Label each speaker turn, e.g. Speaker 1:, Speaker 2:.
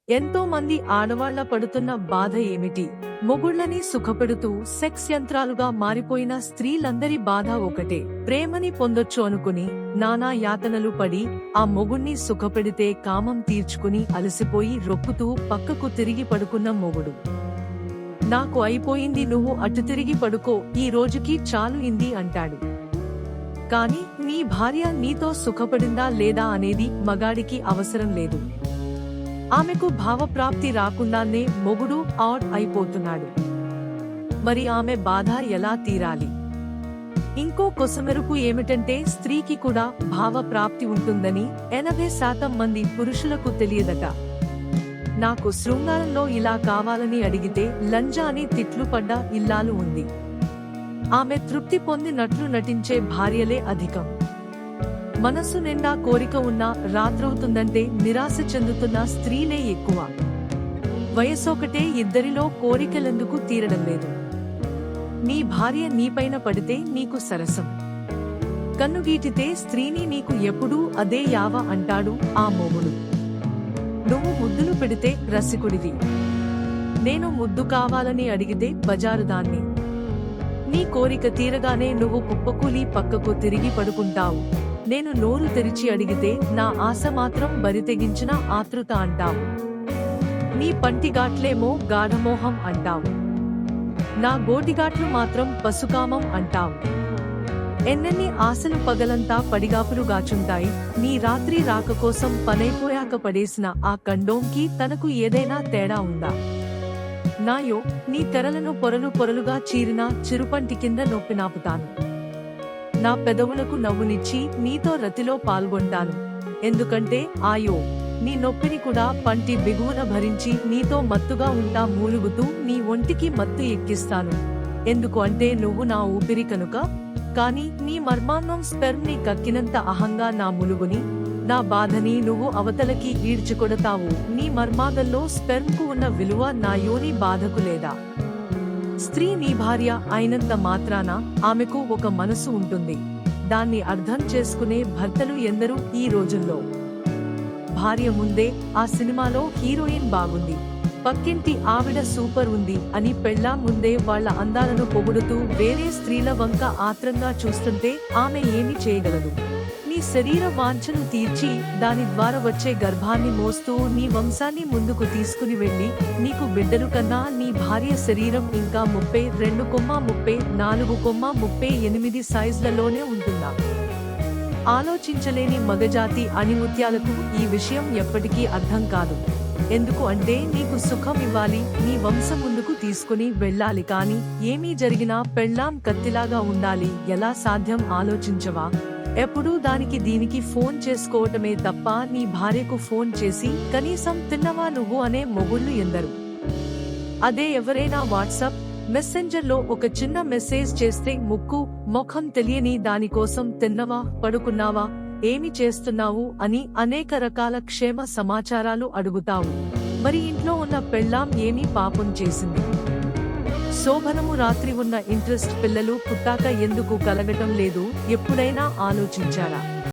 Speaker 1: ఎంతో మంది ఆడవాళ్ల పడుతున్న బాధ ఏమిటి? మొగుళ్ళని సుఖపెడుతూ సెక్స్ యంత్రాలుగా మారిపోయిన స్త్రీలందరి బాధ ఒకటే. ప్రేమని పొందొచ్చు అనుకుని నానా యాతనలు పడి ఆ మొగుణ్ణి సుఖపెడితే కామం తీర్చుకుని అలసిపోయి రొప్పుతూ పక్కకు తిరిగి పడుకున్న మొగుడు. నాకు అయిపోయింది, నువ్వు అటు తిరిగి పడుకో, ఈ రోజుకి చాలు ఇంది అంటాడు. కాని నీ భార్య నీతో సుఖపడిందా లేదా అనేది మగాడికి అవసరం లేదు. ఆమెకు భావప్రాప్తి రాకుండానే మొగుడు అవుట్ అయిపోతున్నాడు. మరి ఆమె బాధ ఎలా తీరాలి? ఇంకో కొసమెరుపు ఏమిటంటే స్త్రీకి కూడా భావప్రాప్తి ఉంటుందని 80% మంది పురుషులకు తెలియదట. నాకు శృంగారంలో ఇలా కావాలని అడిగితే లంజా అని తిట్లు పడ్డ ఇల్లాలు ఉంది. ఆమె తృప్తి పొందినట్లు నటించే భార్యలే అధికం. మనస్సు నిండా కోరిక ఉన్నా రాత్రవుతుందంటే నిరాశ చెందుతున్న స్త్రీలే ఎక్కువ. వయసొకటే, ఇద్దరిలో కోరికలెందుకు తీరడం లేదు? నీ భార్య నీపైన పడితే నీకు సరసం, కన్నుగీటితే స్త్రీని నీకు ఎప్పుడూ అదే యావ అంటాడు ఆ మొగుడు. నువ్వు ముద్దులు పెడితే రసికుడివి, నేను ముద్దు కావాలని అడిగితే బజారుదాన్ని. నీ కోరిక తీరగానే నువ్వు కుప్పకూలి పక్కకు తిరిగి పడుకుంటావు. నేను నోరు తెరిచి అడిగితే నా ఆశ మాత్రం బరితెగించిన ఆతృత అంటావు. నీ పంటిగాట్లేమో గాఢమోహం అంటావు, నా గోటిగాట్లు మాత్రం పసుకామం అంటావు. ఎన్నెన్ని ఆశలు పగలంతా పడిగాపులు గాచుంటాయి. నీ రాత్రి రాక కోసం పనైపోయాక పడేసిన ఆ కండోంకి తనకు ఏదైనా తేడా ఉందా? నాయో, నీ తెరలను పొరలు పొరలుగా చీరిన చిరుపంటి కింద నొప్పినాపుతాను. నా పెదవులకు నవ్వునిచ్చి నీతో రతిలో పాల్గొంటాను. ఎందుకంటే ఆయో, నీ నొప్పిని కూడా పంటి బిగువున భరించి నీతో మత్తుగా ఉంటా మూలుగుతూ నీ ఒంటికి మత్తు ఎక్కిస్తాను. ఎందుకు అంటే నువ్వు నా ఊపిరి కనుక. కాని నీ మర్మాన్నం స్పెర్మ్ ని కక్కినంత అహంగా నా ములుగుని, నా బాధని నువ్వు అవతలకి ఈడ్చికొడతావు. నీ మర్మాగల్లో స్పెర్మ్ కు ఉన్న విలువ నా యోని బాధకు లేదా? స్త్రీ నీ భార్య అయినంత మాత్రాన ఆమెకు ఒక మనసు ఉంటుంది. దాన్ని అర్థం చేసుకునే భర్తలు ఎందరూ ఈ రోజుల్లో? భార్య ముందే ఆ సినిమాలో హీరోయిన్ బాగుంది, పక్కింటి ఆవిడ సూపర్ ఉంది అని పెళ్ళాం ముందే వాళ్ల అందాలను పొగుడుతూ వేరే స్త్రీల వంక ఆత్రంగా చూస్తుంటే ఆమె ఏమి చేయగలదు? నీ శరీర వాంఛను తీర్చి దాని ద్వారా వచ్చే గర్భాన్ని మోస్తూ నీ వంశాన్ని ముందుకు తీసుకుని వెళ్లి నీకు బిడ్డలు కన్నా నీ భార్య శరీరం ఇంకా 32,34,38 సైజులలోనే ఉంటుందా? ఆలోచించలేని మగజాతి అణిముత్యాలకు ఈ విషయం ఎప్పటికీ అర్థం కాదు. ఎందుకు అంటే నీకు సుఖం ఇవ్వాలి, నీ వంశం ముందుకు తీసుకుని వెళ్ళాలి. కాని ఏమీ జరిగినా పెళ్ళాం కత్తిలాగా ఉండాలి. ఎలా సాధ్యం ఆలోచించవా? ఎప్పుడూ దానికి దీనికి ఫోన్ చేసుకోవటమే తప్ప నీ భార్యకు ఫోన్ చేసి కనీసం తిన్నవా నువ్వు అనే మొగుళ్ళు ఎందరు? అదే ఎవరైనా వాట్సాప్ మెసెంజర్ లో ఒక చిన్న మెసేజ్ చేస్తే ముక్కు ముఖం తెలియని దానికోసం తిన్నవా, పడుకున్నావా, ఏమి చేస్తున్నావు అని అనేక రకాల క్షేమ సమాచారాలు అడుగుతావు. మరి ఇంట్లో ఉన్న పెళ్ళాం ఏమీ పాపం చేసింది? శోభనము రాత్రి ఉన్న ఇంట్రెస్ట్ పిల్లలు పుట్టాక ఎందుకు కలగటం లేదు? ఎప్పుడైనా ఆలోచించారా?